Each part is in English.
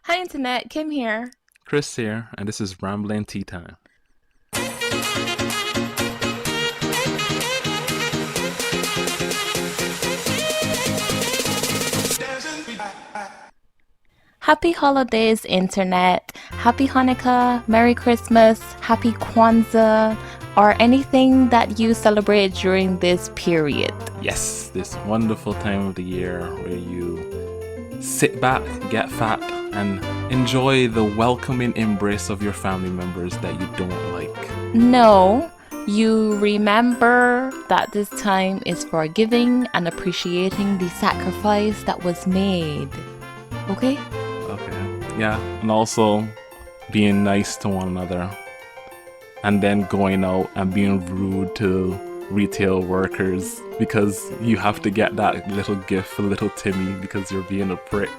Hi, Internet. Kim here. Chris here, and this is Rambling Tea Time. Happy holidays, Internet. Happy Hanukkah, Merry Christmas, Happy Kwanzaa, or anything that you celebrate during this period. Yes, this wonderful time of the year where you sit back, get fat, and enjoy the welcoming embrace of your family members that you don't like. No, you remember that this time is for giving and appreciating the sacrifice that was made. Okay? Okay, yeah, and also being nice to one another, and then going out and being rude to retail workers because you have to get that little gift for little Timmy because you're being a prick.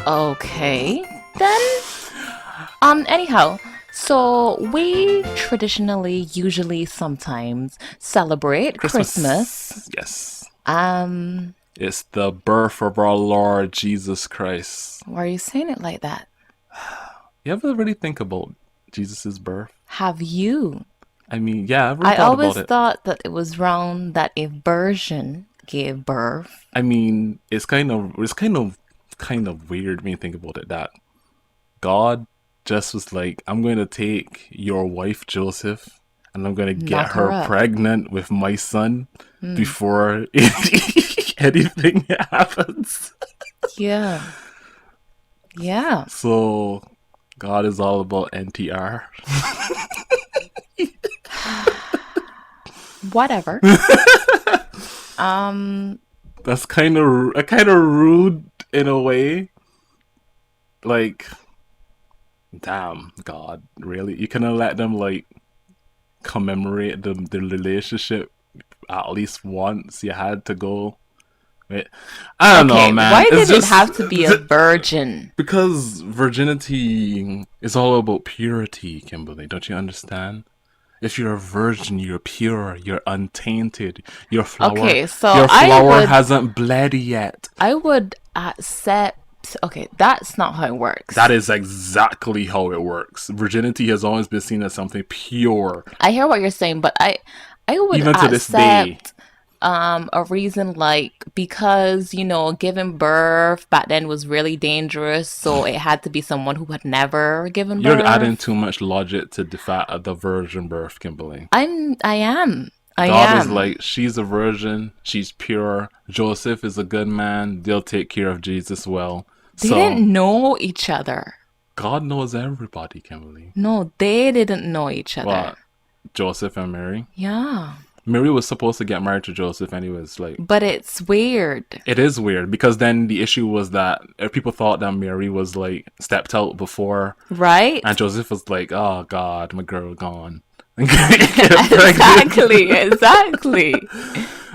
Okay. Then, anyhow, so we traditionally, usually, sometimes celebrate Christmas. Yes. Um, It's the birth of our Lord Jesus Christ. why are you saying it like that? You ever really think about Jesus' birth? Have you? I mean, yeah, I've really I thought always about it. thought that it was wrong that a virgin gave birth. I mean, it's kind of weird when you think about it that God just was like, I'm going to take your wife Joseph and I'm going to get Knock her her up. pregnant with my son before anything happens. Yeah. Yeah. So God is all about NTR. Whatever. Um, That's kind of rude in a way. Like, damn, God, really? You couldn't let them like commemorate the relationship at least once. You had to go. Wait, I don't know, okay, man. why It's did it just have to be a virgin? because virginity is all about purity, Kimberly. Don't you understand? If you're a virgin, you're pure, you're untainted. Your flower, Okay, so your flower hasn't bled yet. I would accept. Okay, that's not how it works. That is exactly how it works. Virginity has always been seen as something pure, I hear what you're saying, but I would even to this day. accept a reason like because giving birth back then was really dangerous, so it had to be someone who had never given You're adding birth. too much logic to the virgin birth, Kimberly. I God was am. like, she's a virgin, she's pure. Joseph is a good man, they'll take care of Jesus well. They So, didn't know each other. God knows everybody, Kimberly. No, they didn't know each other. What? Joseph and Mary? Yeah. Mary was supposed to get married to Joseph anyways. Like, But it's weird. it is weird because then the issue was that people thought that Mary was like stepped out before, Right? and Joseph was like, "Oh God, my girl gone." Get pregnant. Exactly.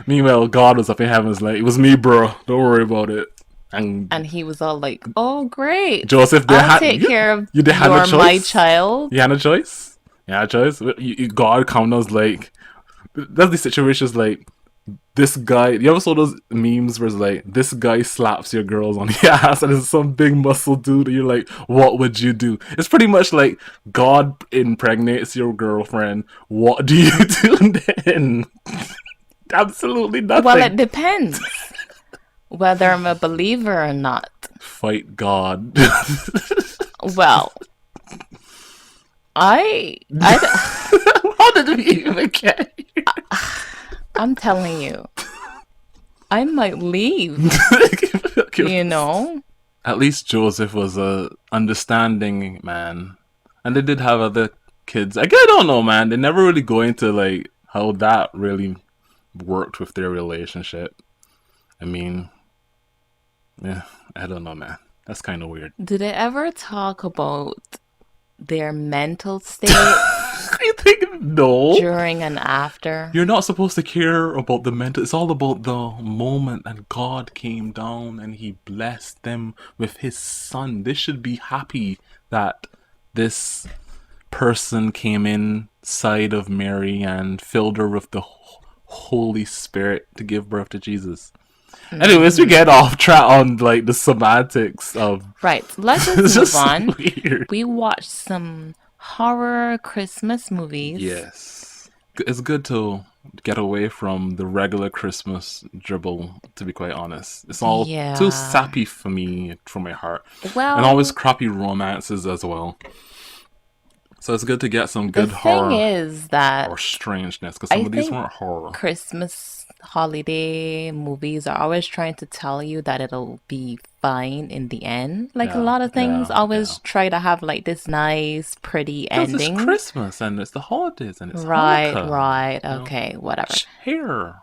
Meanwhile, God was up in heavens like, "It was me, bro. Don't worry about it." And And he was all like, "Oh, great. Joseph, I'll take care of you didn't have a your my choice. child." You had a choice. You had a choice. God comes was like, that's the situations like this guy. You ever saw those memes where it's like this guy slaps your girls on the ass and it's some big muscle dude and you're like, what would you do? It's pretty much like God impregnates your girlfriend. What do you do then? Absolutely Well, nothing. it depends whether I'm a believer or not. Fight God. Well, I How did we even get here? I'm telling you, I might leave, you know? At least Joseph was a understanding man, and they did have other kids. I don't know, man. They never really go into like how that really worked with their relationship. I mean, yeah, I don't know, man. That's kind of weird. Did they ever talk about their mental state I think no. during and after? You're not supposed to care about the mental. It's all about the moment that God came down and He blessed them with His Son. They should be happy that this person came inside of Mary and filled her with the Holy Spirit to give birth to Jesus. Anyways, we get off track on like the semantics of. Right, let's It's just just move on. weird. We watched some horror Christmas movies. Yes, it's good to get away from the regular Christmas dribble. To be quite honest, it's all Yeah. too sappy for me, for my heart, Well, and always crappy romances as well. So it's good to get some good the horror thing is that or strangeness, because some I of these think weren't horror. Christmas holiday movies are always trying to tell you that it'll be fine in the end. Like a Yeah, lot of things yeah, always yeah. try to have like this nice, pretty Because it's ending. Christmas and it's the holidays and it's Right, Hanukkah. right. You know? Okay, whatever. Here.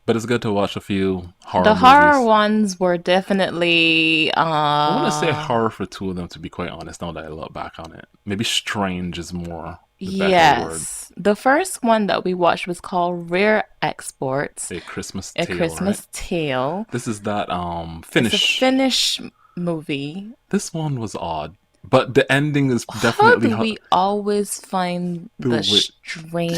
But it's good to watch a few horror The movies. horror ones were definitely I want to say horror for two of them, to be quite honest, now that I look back on it. Maybe strange is more the better word. yes. The first one that we watched was called Rare Exports, A Christmas A Tale, Christmas right? Tale. This is that It's a Finnish. Finnish movie. This one was odd. But the ending is How definitely do we always find The the wi- strange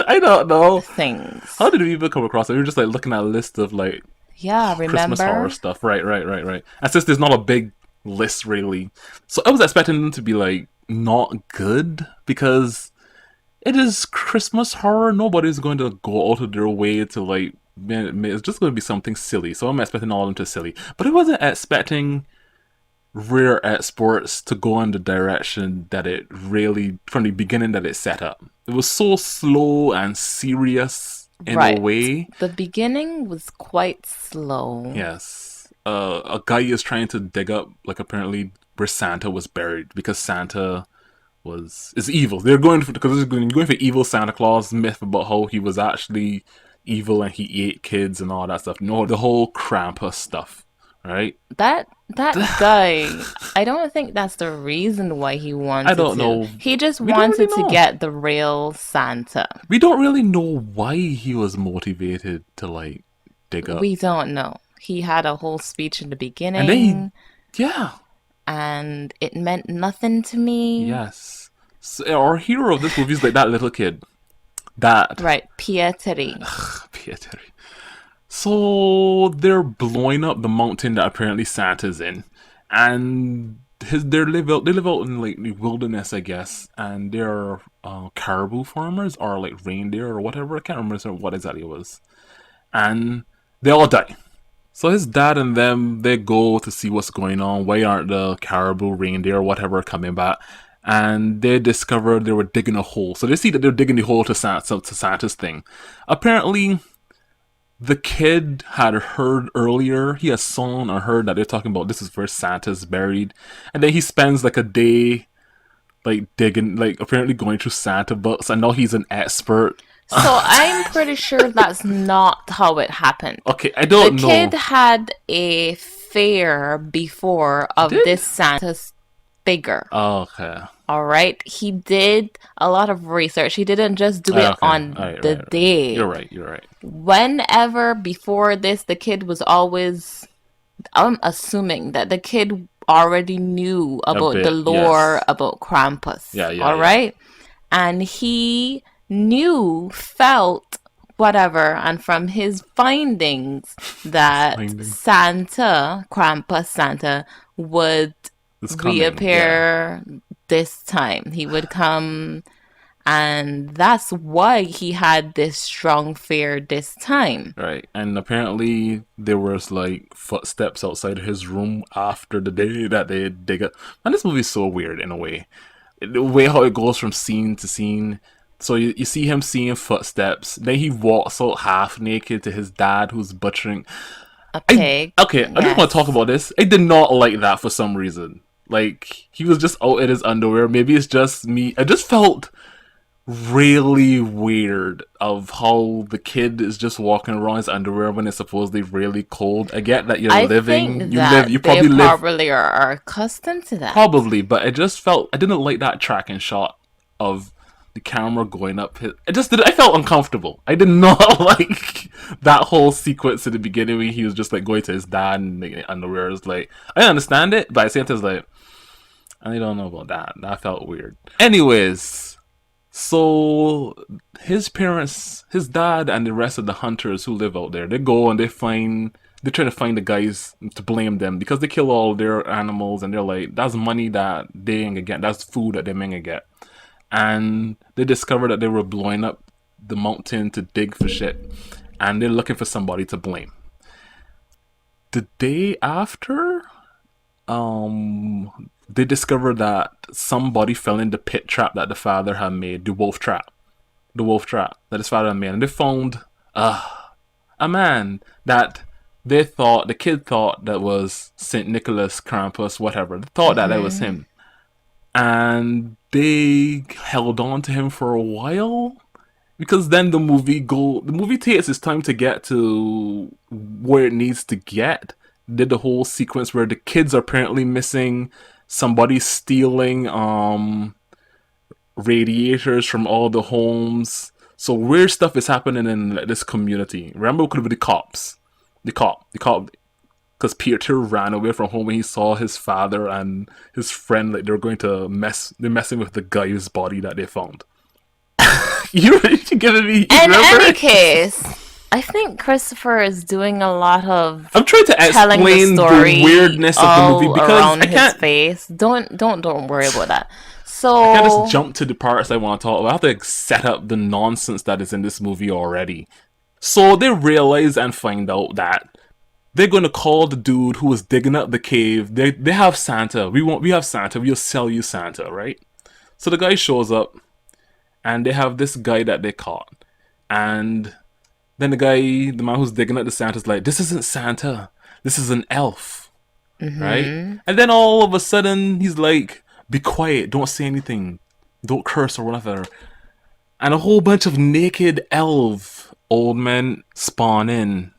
I don't know. things? How did we even come across it? We were just like looking at a list of like Yeah, Christmas horror remember? stuff. Right. And since there's not a big list really, so I was expecting them to be like not good because it is Christmas horror. Nobody's going to go out of their way to like. It's just going to be something silly. So I'm expecting all of them to silly, but I wasn't expecting Rare Exports to go in the direction that it really from the beginning that it set up. It was so slow and serious in Right. a way. The beginning was quite slow. Yes. A guy is trying to dig up, like, apparently where Santa was buried because Santa is evil. They're going for because they're going for evil Santa Claus myth about how he was actually evil and he ate kids and all that stuff. No, the whole Krampus stuff, right? That guy, I don't think that's the reason why he wanted I don't to. know. He just We don't wanted really to know. get the real Santa. We don't really know why he was motivated to like dig up. We don't know. He had a whole speech in the beginning. And then yeah, and it meant nothing to me. yes. So, our hero of this movie is like that little kid. That Right, Pietri. Pietri. So they're blowing up the mountain that apparently Santa's in, and they live out in like the wilderness, I guess, and they're caribou farmers or like reindeer or whatever. I can't remember what exactly it was, and they all die. So his dad and them, they go to see what's going on. Why aren't the caribou, reindeer, or whatever coming back? And they discovered they were digging a hole. So they see that they're digging the hole to Santa's thing. Apparently, the kid had heard earlier, he has seen or heard that they're talking about this is where Santa's buried. And then he spends like a day like digging, like apparently going through Santa books. I know he's an expert. So I'm pretty sure that's not how it happened. Okay, I The don't know. kid had a fear before of Did? this Santa's figure. Okay. All right. He did a lot of research. He didn't just do it Okay. on Right, the right. day. You're right. Whenever before this, the kid was always, I'm assuming that the kid already knew about bit, the lore yes. about Krampus. Yeah, All yeah. right. And he felt whatever, and from his findings that Santa, Krampus Santa, would It's coming, reappear this time. He would come, and that's why he had this strong fear this time. Right, and apparently there was like footsteps outside of his room after the day that they dig it. And this movie is so weird in a way. The way how it goes from scene to scene. So you see him seeing footsteps. Then he walks out half naked to his dad who's butchering. A pig. I just want to talk about this. I did not like that for some reason. Like, he was just out in his underwear. Maybe it's just me. I just felt really weird of how the kid is just walking around in his underwear when it's supposedly really cold. I get that you're I living, think you that live, you they probably live probably are accustomed to that. probably, but I just felt I didn't like that tracking shot of the camera going up his. I felt uncomfortable. I did not like that whole sequence in the beginning where he was just like going to his dad and like, underwear. It's like I understand it, but I see it as like I don't know about that. That felt weird. Anyways, So his parents, his dad, and the rest of the hunters who live out there, they go and they try to find the guys to blame them because they kill all their animals, and they're like, that's money that they ain't gonna get, that's food that they ain't gonna get. And they discover that they were blowing up the mountain to dig for shit, and they're looking for somebody to blame. The day after, they discover that somebody fell in the pit trap that the father had made, the wolf trap that his father had made, and they found a man that the kid thought that was Saint Nicholas, Krampus, whatever. They thought that that was him, and they held on to him for a while because then the movie takes its time to get to where it needs to get. Did the whole sequence where the kids are apparently missing, somebody stealing radiators from all the homes. So weird stuff is happening in like, this community. Remember, it could be the cops. The cop, because Peter ran away from home when he saw his father and his friend, like, they're messing with the guy's body that they found. You're giving me. In any case, I think Christopher is doing a lot of I'm trying to telling explain the story the weirdness of the movie because around I can't. his face. Don't worry about that. So I can't just jump to the parts I want to talk about. I have to like, set up the nonsense that is in this movie already. So they realize and find out that they're gonna call the dude who was digging up the cave. They have Santa. We have Santa. We'll sell you Santa, right? So the guy shows up, and they have this guy that they caught, and then the man who's digging up the Santa's like, "This isn't Santa. This is an elf." Right? And then all of a sudden he's like, "Be quiet, don't say anything, don't curse or whatever." And a whole bunch of naked elf old men spawn in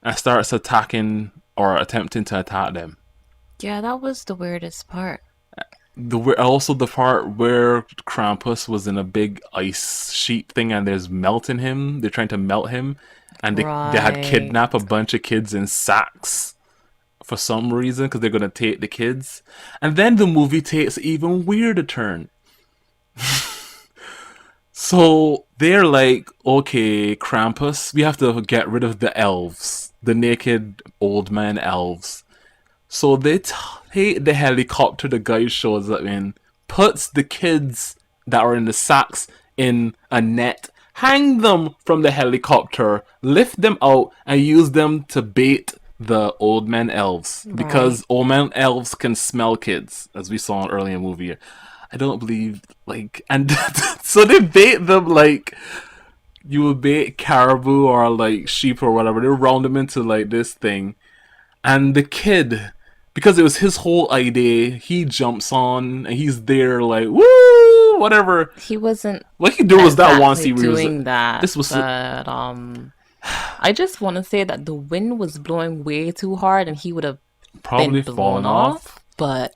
and starts attacking or attempting to attack them. yeah, that was the weirdest part. Also the part where Krampus was in a big ice sheet thing and there's melting him. They're trying to melt him, and they had Right. kidnapped a bunch of kids in sacks for some reason because they're gonna take the kids. And then the movie takes an even weirder turn. So they're like, okay, Krampus, we have to get rid of the elves, the naked old man elves. So they take the helicopter the guy shows up in, puts the kids that are in the sacks in a net, hang them from the helicopter, lift them out, and use them to bait the old man elves. Because old man elves can smell kids, as we saw earlier in the movie. I don't believe, like, and so they bait them like you would bait caribou or like sheep or whatever. They round them into like this thing, and the kid, because it was his whole idea, he jumps on and he's there like woo, whatever. He wasn't What he did was that once exactly he was doing that. this was But I just want to say that the wind was blowing way too hard, and he would have probably been fallen blown off. But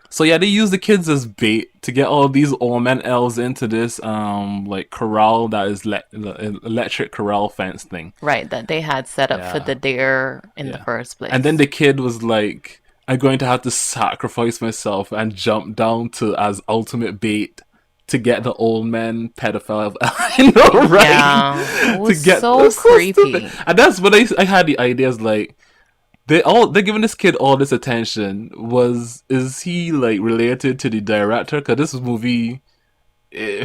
So yeah, they use the kids as bait to get all these old man elves into this like corral that is electric corral fence thing. right, that they had set up for Yeah. the dare in the first place. And then the kid was like, I'm going to have to sacrifice myself and jump down to as ultimate bait to get the old man pedophile. I know, right? Yeah, it was to get so that's creepy. stupid. And that's when I had the ideas like they're giving this kid all this attention. Is he like related to the director? Because this movie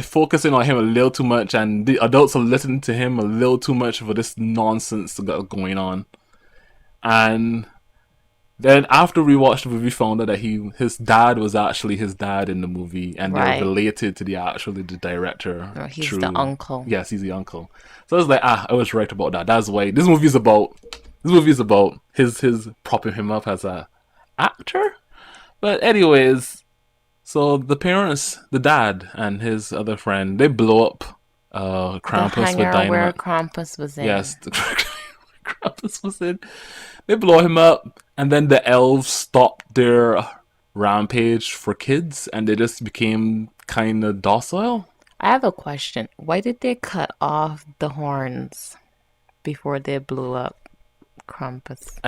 focusing on him a little too much, and the adults are listening to him a little too much for this nonsense going on. And then after we watched the movie, we found out that his dad was actually his dad in the movie, and Right. they're related to the director. Or he's the uncle. Yes, he's the uncle. So I was like, I was right about that. That's why this movie is about his propping him up as a actor. But anyways, so the parents, the dad and his other friend, they blow up The Krampus with hangar dynamite. where Krampus was in. Yes, the Krampus was in. They blow him up, and then the elves stopped their rampage for kids, and they just became kind of docile. I have a question. Why did they cut off the horns before they blew up Krampus?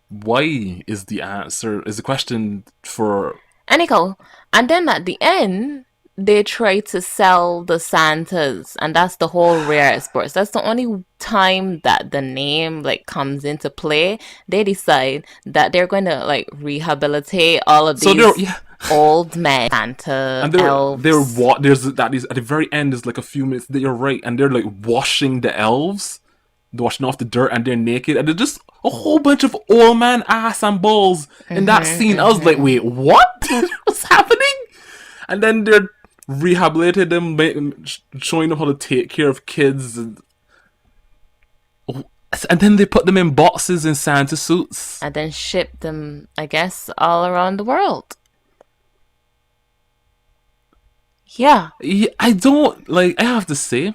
Why is the answer? Is the question for? Anyhow, and then at the end, they try to sell the Santas, and that's the whole rare exports. That's the only time that the name like comes into play. They decide that they're going to like rehabilitate all of So they're these yeah, old men, Santa, and they're elves. what there's that is at the very end is like a few minutes that you're right, and they're like washing the elves, washing off the dirt, and they're naked, and they're just a whole bunch of old man ass and balls in that scene. I was like, wait, what? What's happening? And then they're rehabilitated them, showing them how to take care of kids, and then they put them in boxes in Santa suits. And then ship them, I guess, all around the world. Yeah. I don't like. I have to say,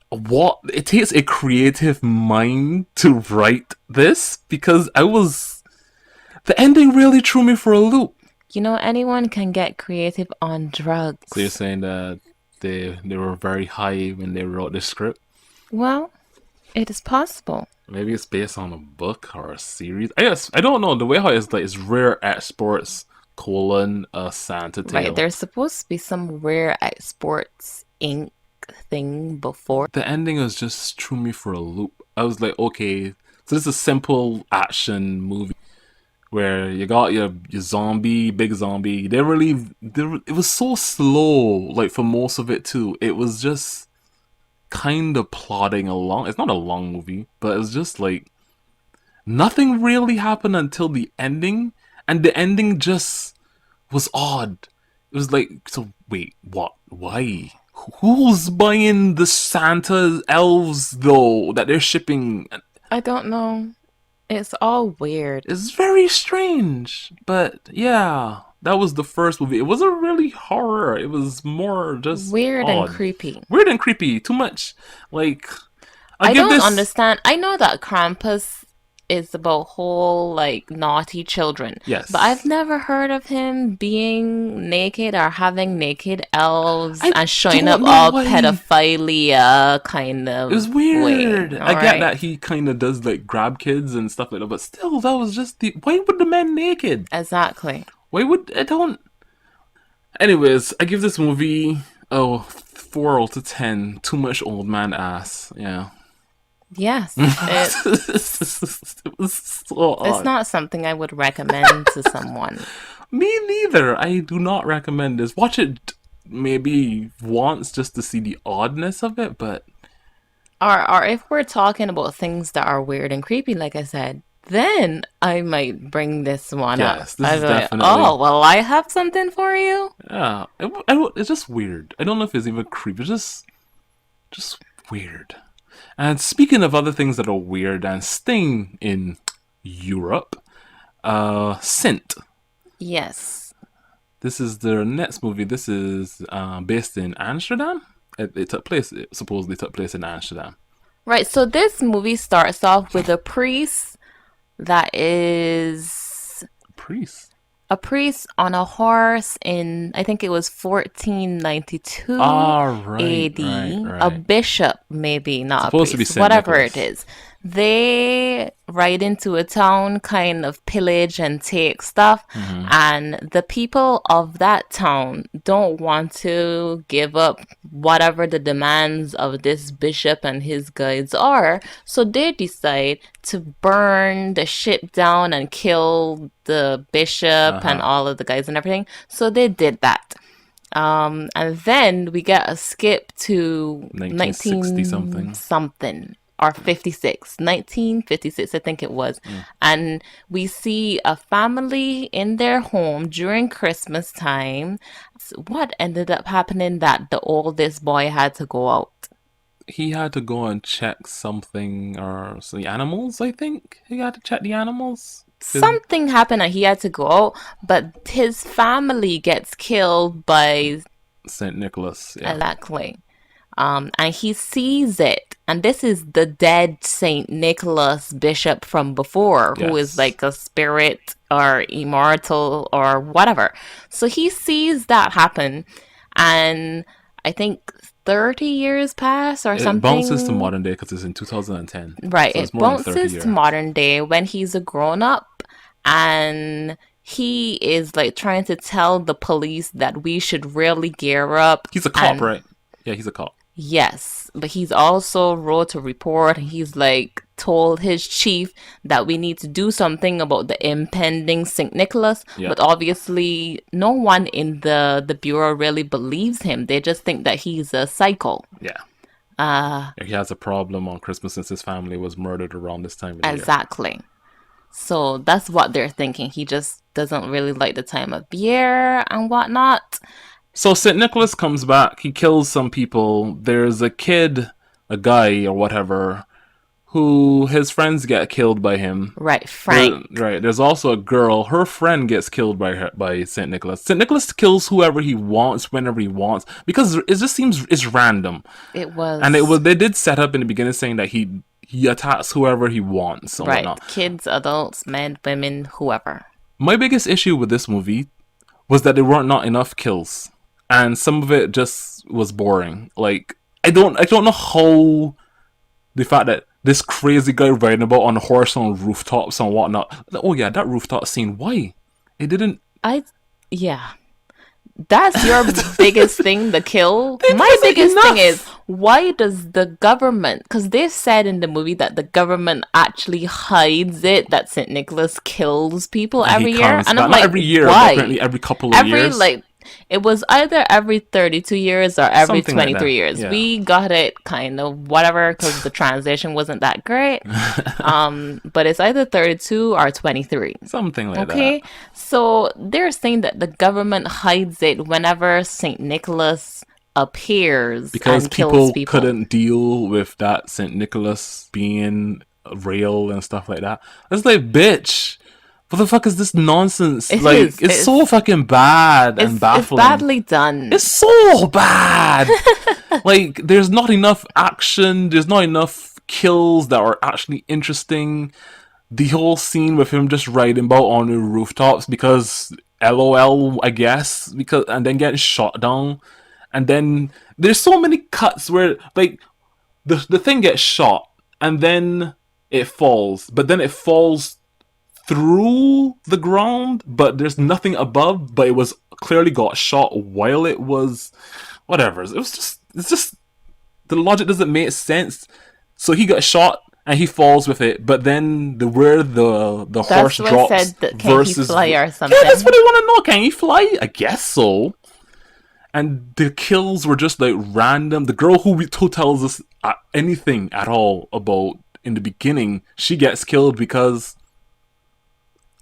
what it takes a creative mind to write this, because the ending really threw me for a loop. You know, anyone can get creative on drugs. So you're saying that they were very high when they wrote this script? Well, it is possible. Maybe it's based on a book or a series. I guess I don't know. The way how it's like it's rare exports a Santa tale. Right, there's supposed to be some rare exports ink thing before. The ending was just threw me for a loop. I was like, okay, so this is a simple action movie where you got your zombie, big zombie. It was so slow, like for most of it too. It was just kind of plodding along. It's not a long movie, but it's just like nothing really happened until the ending, and the ending just was odd. It was like, so wait, what? Why? Who's buying the Santa elves though that they're shipping? I don't know. It's all weird. It's very strange. But yeah, that was the first movie. It wasn't really horror. It was more just Weird odd. and creepy. Weird and creepy. Too much. Like, I don't understand. I know that Krampus is about whole like naughty children. Yes. But I've never heard of him being naked or having naked elves and showing up all pedophilia kind of. It was weird. Way. I get that he kind of does like grab kids and stuff like that, but still, that was just why would the men naked? Exactly. Why would I don't? Anyways, I give this movie 4 out of 10. Too much old man ass. Yeah. Yes. It was so odd. It's not something I would recommend to someone. Me neither. I do not recommend this. Watch it maybe once just to see the oddness of it, but or if we're talking about things that are weird and creepy, like I said, then I might bring this one up. Yes, this is definitely. Oh, well, I have something for you. Yeah, it's just weird. I don't know if it's even creepy. It's just weird. And speaking of other things that are weird and staying in Europe, Sint. Yes. This is their next movie. This is based in Amsterdam. It supposedly took place in Amsterdam. Right, so this movie starts off with a priest that is... a priest on a horse in, I think it was 1492 AD. Right. A bishop, maybe, not supposed a priest, to be whatever Nicholas. It is. They ride into a town, kind of pillage and take stuff, and the people of that town don't want to give up whatever the demands of this bishop and his guides are, so they decide to burn the ship down and kill the bishop and all of the guys and everything. So they did that. And then we get a skip to 1960 something. Or 1956, I think it was. And we see a family in their home during Christmas time. What ended up happening that the oldest boy had to go out? He had to go and check something, or the animals, I think. He had to check the animals. Something happened and he had to go out, but his family gets killed by St. Nicholas. Yeah. Exactly. And he sees it. And this is the dead St. Nicholas bishop from before, who is like a spirit or immortal or whatever. So he sees that happen. And I think 30 years pass or something. It bounces to modern day because it's in 2010. Right. So it bounces to modern day when he's a grown up. And he is like trying to tell the police that we should really gear up. He's a cop, right? Yeah, he's a cop. Yes, but he's also wrote a report. He's like told his chief that we need to do something about the impending St. Nicholas. Yeah. But obviously, no one in the bureau really believes him. They just think that he's a psycho. Yeah. He has a problem on Christmas since his family was murdered around this time of the Exactly. year. So that's what they're thinking. He just doesn't really like the time of year and whatnot. So St. Nicholas comes back. He kills some people. There's a kid, a guy or whatever, who his friends get killed by him. Right, Frank. There's also a girl. Her friend gets killed by St. Nicholas. St. Nicholas kills whoever he wants, whenever he wants, because it just seems it's random. It was. And they did set up in the beginning saying that he attacks whoever he wants. And right, whatnot. Kids, adults, men, women, whoever. My biggest issue with this movie was that there weren't not enough kills. And some of it just was boring. Like, I don't know how the fact that this crazy guy riding about on a horse on rooftops and whatnot. Oh yeah, that rooftop scene. Why? It didn't. Yeah. That's your biggest thing, the kill. My biggest thing is, why does the government, because they said in the movie that the government actually hides it, that St. Nicholas kills people every year. And I'm not like, every year, why? Apparently every couple of years. It was either every 32 years or every Something 23 like years. Yeah. We got it kind of whatever because the translation wasn't that great. But it's either 32 or 23. Something like that. Okay? So they're saying that the government hides it whenever St. Nicholas appears because and kills people. Couldn't deal with that St. Nicholas being real and stuff like that. It's like, bitch. What the fuck is this nonsense? It's so fucking bad and baffling. It's badly done. It's so bad. Like, there's not enough action. There's not enough kills that are actually interesting. The whole scene with him just riding about on the rooftops because LOL, I guess, and then getting shot down. And then there's so many cuts where, like, the thing gets shot and then it falls. But then it falls through the ground, but there's nothing above, but it was clearly got shot while it was whatever. It's just the logic doesn't make sense. So he got shot and he falls with it, but then where the horse drops said that, can he fly or something? Yeah, that's what I want to know. Can he fly? I guess so. And the kills were just like random. The girl who tells us anything at all about in the beginning, she gets killed because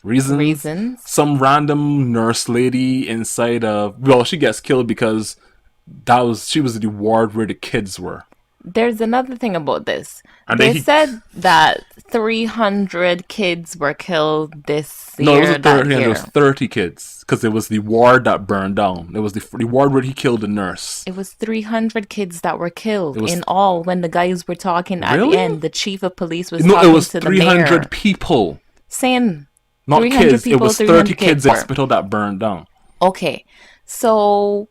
reasons. Some random nurse lady inside she gets killed because she was the ward where the kids were. There's another thing about this. And they said that 300 kids were killed this year. No, it wasn't 300. It was 30 kids because it was the ward that burned down. It was the ward where he killed the nurse. It was 300 kids that were killed in all when the guys were talking at the end. The chief of police was talking to the mayor. No, it was 300 people. Same. Not kids. It was 30 kids hospital that burned down. Okay. So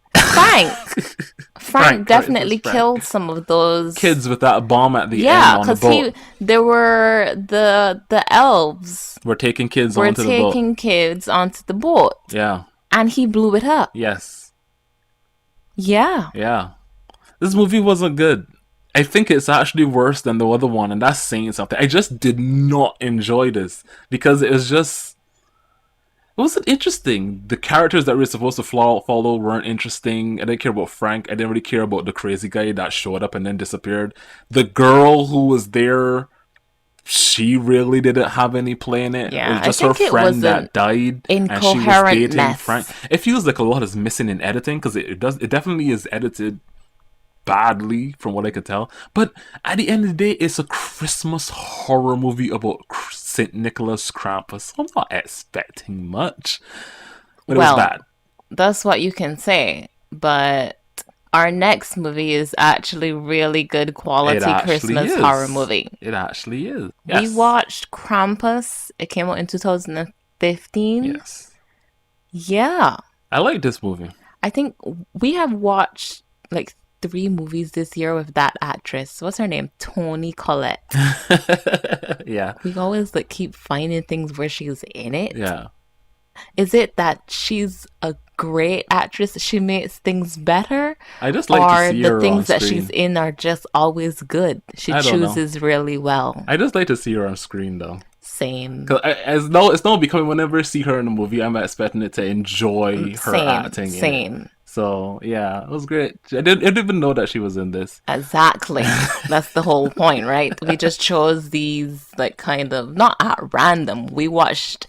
Frank definitely killed some of those kids with that bomb at the end on the boat. Yeah, because there were the elves were taking kids onto the boat. Were taking kids onto the boat. Yeah. And he blew it up. Yes. Yeah. Yeah. This movie wasn't good. I think it's actually worse than the other one, and that's saying something. I just did not enjoy this because it wasn't interesting. The characters that we were supposed to follow weren't interesting. I didn't care about Frank. I didn't really care about the crazy guy that showed up and then disappeared. The girl who was there, she really didn't have any play in it. Yeah, it was just her friend that died, and she was dating Frank. It feels like a lot is missing in editing because it definitely is edited badly from what I could tell, but at the end of the day it's a Christmas horror movie about St. Nicholas Krampus. I'm not expecting much, but it was bad. That's what you can say, but our next movie is actually really good quality Christmas horror movie. It actually is. Yes. We watched Krampus. It came out in 2015. Yes. Yeah, I like this movie. I think we have watched like 3 movies this year with that actress. What's her name? Toni Collette. Yeah. We always like keep finding things where she's in it. Yeah. Is it that she's a great actress? She makes things better? I just like to Or see the her on things that she's screen. in are just always good? She I don't know. chooses really well. I just like to see her on screen though. Same. Cause it's not becoming whenever I see her in a movie, I'm expecting it to enjoy her Same. acting in it. Same. So yeah, it was great. I didn't even know that she was in this. Exactly. That's the whole point, right? We just chose these, like, kind of not at random. We watched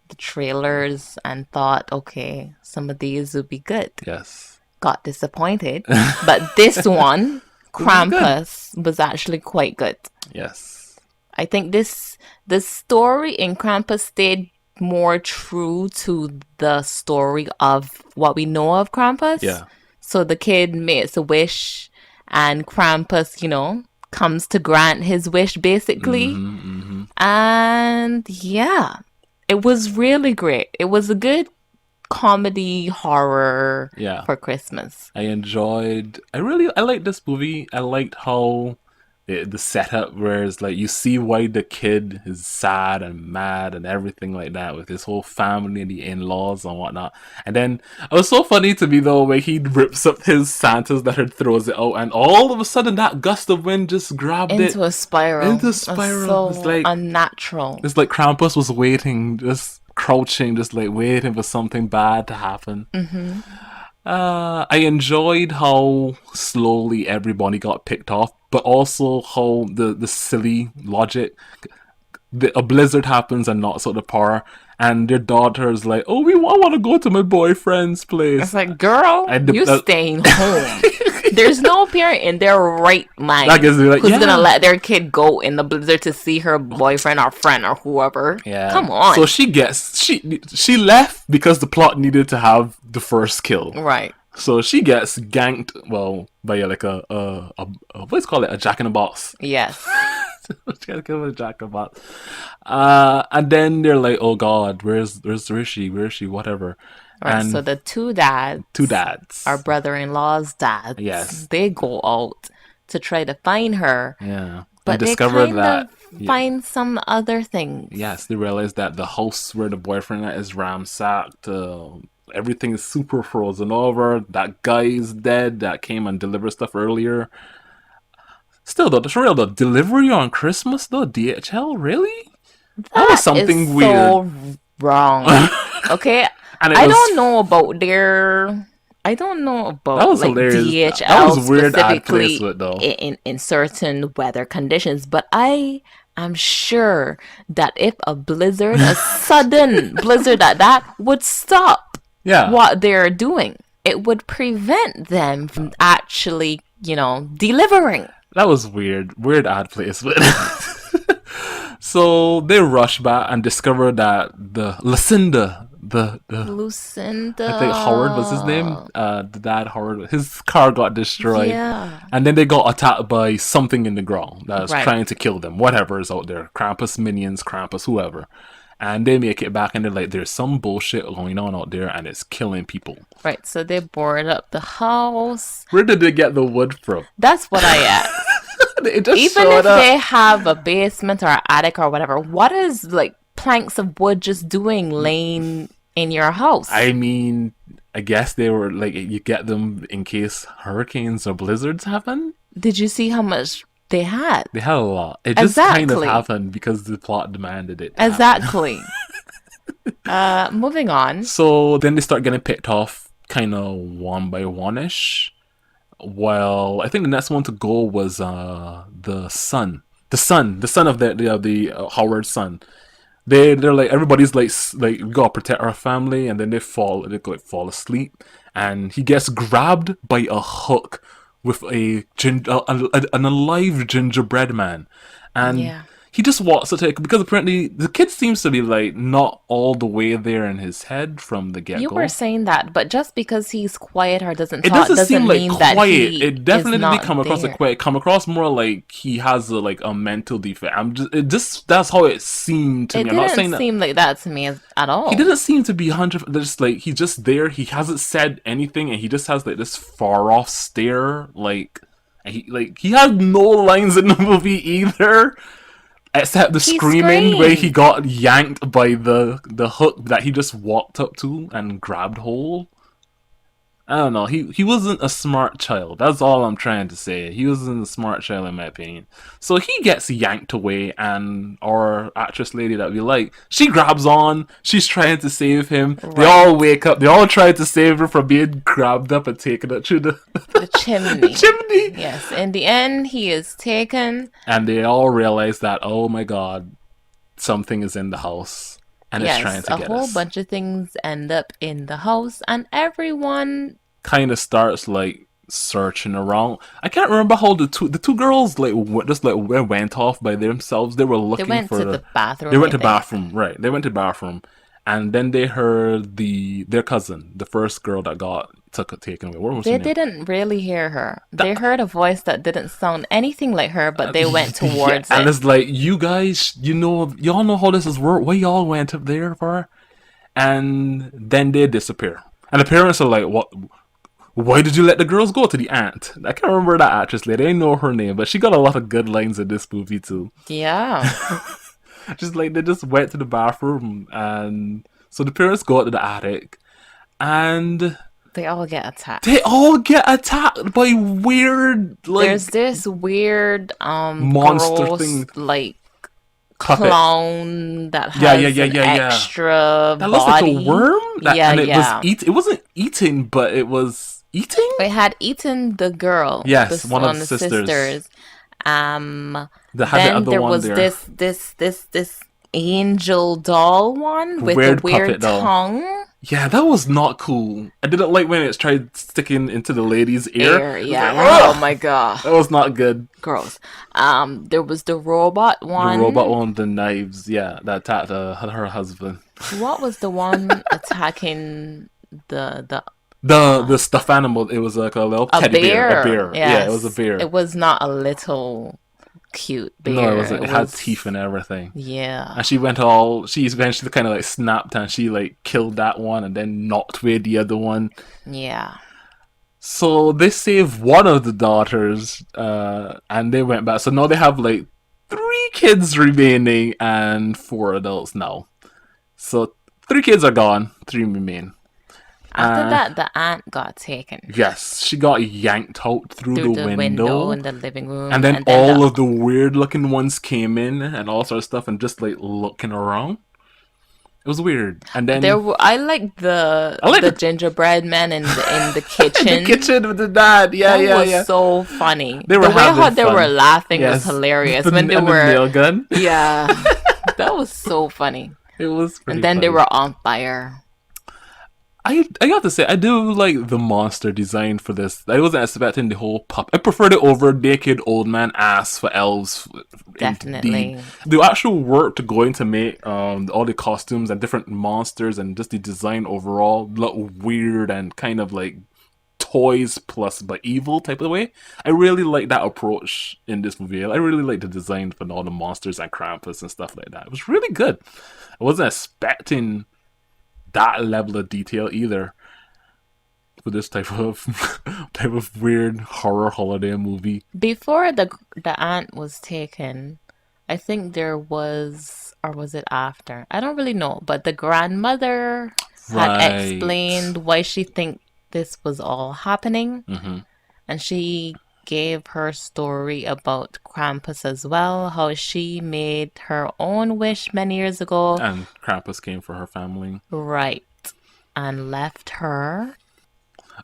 the trailers and thought, okay, some of these would be good. Yes. Got disappointed. But this one, This is good. Krampus, was actually quite good. Yes. I think the story in Krampus stayed more true to the story of what we know of Krampus. Yeah. So the kid makes a wish, and Krampus, comes to grant his wish basically. And yeah, it was really great. It was a good comedy horror Yeah. for Christmas. I liked this movie. I liked how the setup where it's like you see why the kid is sad and mad and everything like that with his whole family and the in-laws and whatnot. And then it was so funny to me though where he rips up his Santa's letter, throws it out, and all of a sudden that gust of wind just grabbed it Into a spiral. into a spiral. So unnatural. It's like Krampus was waiting, just crouching, just like waiting for something bad to happen. I enjoyed how slowly everybody got picked off, but also how the silly logic. A blizzard happens and knocks out the power, and their daughter's like, "Oh, I want to go to my boyfriend's place." It's like, girl, you're staying home. There's no parent in their right mind who's gonna let their kid go in the blizzard to see her boyfriend or friend or whoever. Yeah. Come on. So she left because the plot needed to have the first kill. Right. So she gets ganked, well, by like a what's called it, a jack in the box. Yes. She gotta kill a jack in the box. And then they're like, "Oh God, where's she? Where is she? Whatever." Right. And so the two dads, our brother-in-law's dads, yes, they go out to try to find her. Yeah. But they discover that find some other things. Yes, they realize that the house where the boyfriend is ransacked. Everything is super frozen over. That guy is dead that came and delivered stuff earlier. Still though, that's real though. Delivery on Christmas though, DHL, really? That was something weird. So wrong. Okay, I don't know about that was like hilarious. DHL that was weird specifically though. in certain weather conditions, but I am sure that if a sudden blizzard at that would stop what they're doing, it would prevent them from actually, delivering. That was weird ad placement. So they rush back and discover that Lucinda, Lucinda, I think Howard was his name. The dad Howard, his car got destroyed. Yeah. And then they got attacked by something in the ground that was trying to kill them. Whatever is out there, Krampus minions, Krampus, whoever. And they make it back and they're like, there's some bullshit going on out there and it's killing people. Right, so they board up the house. Where did they get the wood from? That's what I asked. Even if they have a basement or attic or whatever, what is like planks of wood just doing laying in your house? I mean, I guess they were like, you get them in case hurricanes or blizzards happen. Did you see how much they had? They had a lot. It just kind of happened because the plot demanded it. Exactly. Moving on. So then they start getting picked off kind of one by one-ish. Well, I think the next one to go was the son of the Howard's son. They're like, everybody's like we gotta protect our family, and then they fall asleep, and he gets grabbed by a hook with an alive gingerbread man, and he just walks to take, because apparently the kid seems to be like not all the way there in his head from the get-go. You were saying that, but just because he's quiet or doesn't talk, doesn't seem mean like that quiet. He it definitely didn't come across there. like quiet. Come across more like he has a mental defect. That's how it seemed to me. I'm not saying that. It didn't seem like that to me at all. He didn't seem to be 100%. Just like he's just there. He hasn't said anything, and he just has like this far off stare. He had no lines in the movie either. Except the He screaming where he screamed. got yanked by the hook that he just walked up to and grabbed hold. I don't know. He wasn't a smart child. That's all I'm trying to say. He wasn't a smart child in my opinion. So he gets yanked away, and our actress lady that we like, she grabs on. She's trying to save him. They Right. all wake up. They all try to save her from being grabbed up and taken up through the, The the chimney. chimney. Yes. In the end, he is taken. And they all realize that, oh my god, something is in the house and it's trying Yes, to a get whole us. bunch of things end up in the house, and everyone Kind of starts like searching around. I can't remember how the two girls like just like went off by themselves. They were they looking went for to the they bathroom, went I to think. bathroom, right? They went to bathroom, and then they heard their cousin, the first girl that got taken away. What was her They name? didn't really hear her. They That, heard a voice that didn't sound anything like her, but they went yeah, towards and it. it's like you guys, y'all know how this is work. What y'all went up there for? And then they disappear. And the parents are like, "What? Why did you let the girls go?" To the aunt. I can't remember that actress lady. I know her name, but she got a lot of good lines in this movie too. Yeah, Just like they just went to the bathroom, and so the parents go out to the attic, and they all get they attacked. all get attacked by weird There's like this weird, monster gross, thing, like puppet. clown that Yeah, yeah, has yeah, an yeah, yeah. extra That looks like a body. worm. That Yeah, and it was yeah. eat. It wasn't eating, but it was eating. It had eaten the girl, Yes, one of one the of the sisters. sisters. Um, That had the then other there one was there. this angel doll one with the Weird weird puppet doll. tongue. Yeah, that was not cool. I didn't like when it tried sticking into the lady's ear. Air, It was like, yeah. Oh ugh! my god. That was not good. Gross. There was the robot The robot one. on the knives, yeah, that attacked her husband. What was the one attacking the The stuffed animal, it was like a little a teddy bear, a bear? bear. Yeah, it was a Yes. bear. It was not a little cute No, it bear. was. It It had teeth was and everything. yeah. And she went all. She eventually kind of like snapped and she like killed that one and then knocked away the other one. Yeah. So they saved one of the daughters, and they went back. So now they have like 3 kids remaining and 4 adults now. So 3 kids are gone, 3 remain. After that, the aunt got taken Yes, she got yanked out through through the the window window, in the living and room, then and then all the of the weird looking ones came in and all sorts of stuff and just like looking around. It was weird. And there then were I like I like the the gingerbread man in the in the kitchen. kitchen with the dad. Yeah, That yeah, was yeah. so funny. They were The way having how they were fun. laughing was Yes, hilarious when they and the were, nail gun. yeah, that was so funny. It was And pretty then they funny. were on fire. I got to say I do like the monster design for this. I wasn't expecting the whole pup. I preferred it over naked old man ass for elves. Indeed, Definitely. the actual work to go into make all the costumes and different monsters and just the design overall look weird and kind of like toys plus but evil type of way. I really like that approach in this movie. I really like the design for all the monsters and Krampus and stuff like that. It was really good. I wasn't expecting that level of detail either for this type of type of weird horror holiday movie. Before the aunt was taken, I think there was, or was it after? I don't really know, but the grandmother had Right. explained why she think this was all happening, Hmm. and she gave her story about Krampus as well, how she made her own wish many years ago, And Krampus came for her family. right, and left her.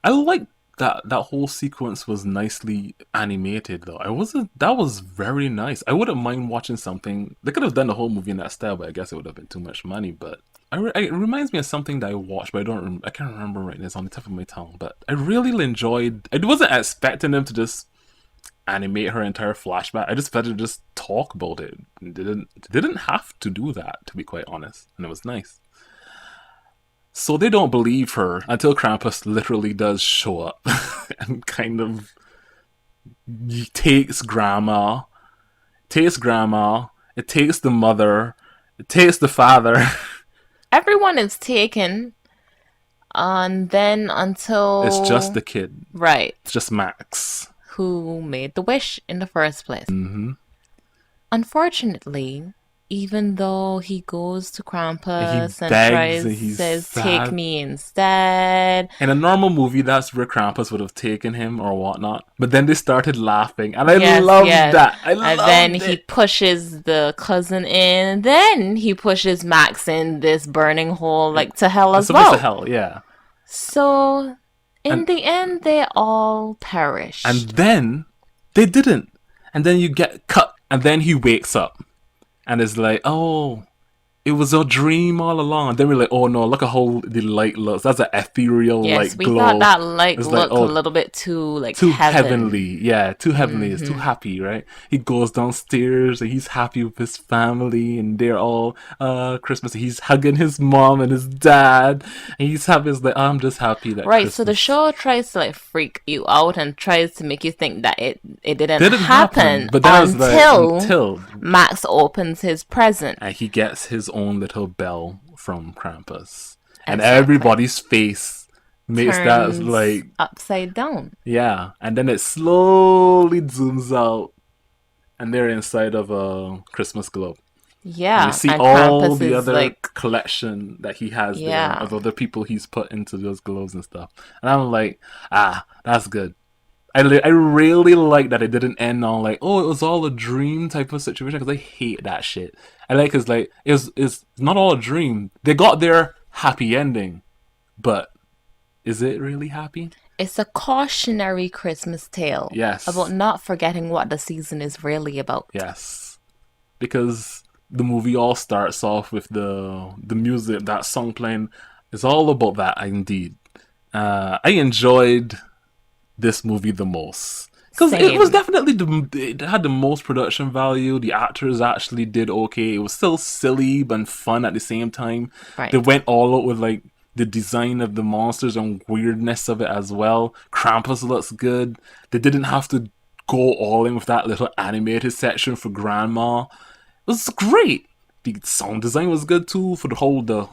I like that whole sequence was nicely animated though. I wasn't that was very nice. I wouldn't mind watching something. They could have done the whole movie in that style, but I guess it would have been too much money. But it reminds me of something that I watched, but I can't remember right now. It's on the tip of my tongue. But I really enjoyed. I wasn't expecting them to just animate her entire flashback. I just felt to just talk about it. Didn't have to do that, to be quite honest, and it was nice. So they don't believe her until Krampus literally does show up and kind of takes grandma, it takes the mother, it takes the father. Everyone is taken, and then It's just until the kid. right, It's just Max. who made the wish in the first place. Hmm. unfortunately, even though he goes to And he Krampus and begs and tries, he's says, take sad. me instead. In a normal movie, that's where Krampus would have taken him or whatnot. But then they started laughing, and I Yes, loved yes. that. I And then loved he it. pushes the cousin in, and then he pushes Max in this burning hole, like to hell It's as a bit of well. hell, yeah. So, in And the end, they all and perished. then they didn't. And then you get cut, and then he wakes up, and it's like, oh, it was a dream all along. And then we're like, oh no, look at how the light looks. That's an ethereal Yes, like we thought glow. that like It's like, looked a oh, little bit too like too heaven. heavenly. Yeah, too heavenly. It's too Hmm. happy, right? He goes downstairs and he's happy with his family and they're all Christmas. He's hugging his mom and his dad. And he's happy. It's like, I'm just happy that Right, so the Christmas show tries to like freak you out and tries to make you think that it didn't didn't happen. happen But then I was like, until until Max opens his present. and he gets his own little bell from Krampus. And Exactly. everybody's face makes that Turns like, upside down. yeah. And then it slowly zooms out and they're inside of a Christmas globe. And you Yeah, see and all Krampus the is other like, collection that he has there yeah. of other people he's put into those globes and stuff. And I'm like, that's good. I really like that it didn't end on like, oh, it was all a dream type of situation because I hate that shit. I like it's like it's not all a dream. They got their happy ending, but is it really happy? It's a cautionary Christmas tale about Yes, not forgetting what the season is really about. yes, because the movie all starts off with the music, that song playing. It's all about that, indeed. I enjoyed this movie the most because it was Same. definitely it had the most production value. The actors actually did okay. It was still silly but fun at the same time. They Right. went all out with like the design of the monsters and weirdness of it as well. Krampus looks good. They didn't have to go all in with that little animated section for Grandma. It was great. The sound design was good too for the whole the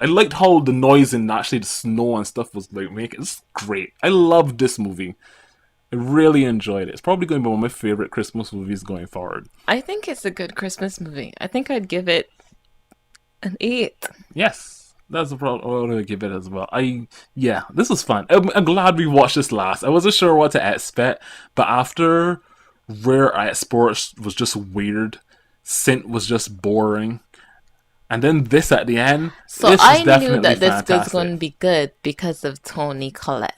I liked how the noise and actually the snow and stuff was like making it's great. I loved this movie. I really enjoyed it. It's probably going to be one of my favorite Christmas movies going forward. I think it's a good Christmas movie. I think I'd give it an 8. Yes, that's the problem. I'm gonna give it as well. Yeah, this was fun. I'm glad we watched this last. I wasn't sure what to expect, but after Rare Sports was just weird, Sint was just boring, and then this at the end, So this is I knew definitely that this was going fantastic. to be good because of Toni Collette.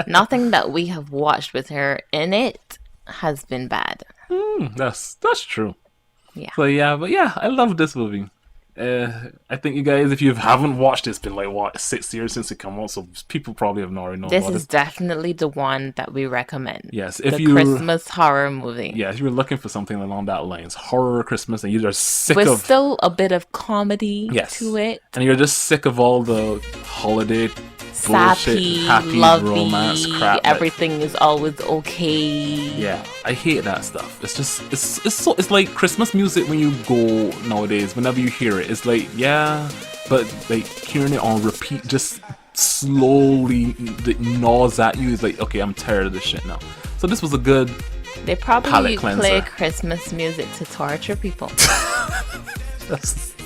Nothing that we have watched with her in it has been bad. That's true. Yeah. So yeah, but yeah, I love this movie. I think you guys, if you haven't watched it, it's been like what 6 years since it came out, so people probably have not already known This about is it. definitely the one that we recommend. Yes, The Christmas horror movie. yeah, if you're looking for something along that lines, horror Christmas, and you're sick With of still a bit of comedy to yes, it. and you're just sick of all the holiday bullshit, Sappy, happy romance lovey, crap. everything is always okay. Yeah, I hate that stuff. It's just it's like Christmas music when you go nowadays. Whenever you hear it, it's like yeah, but like hearing it on repeat just slowly it gnaws at you. It's like okay, I'm tired of this shit now. So this was a good They palate probably play cleanser. Christmas music to torture people.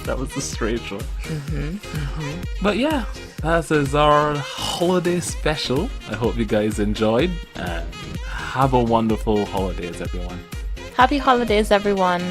That was the strange one. But yeah, that is our holiday special. I hope you guys enjoyed and have a wonderful holidays, everyone. Happy holidays, everyone.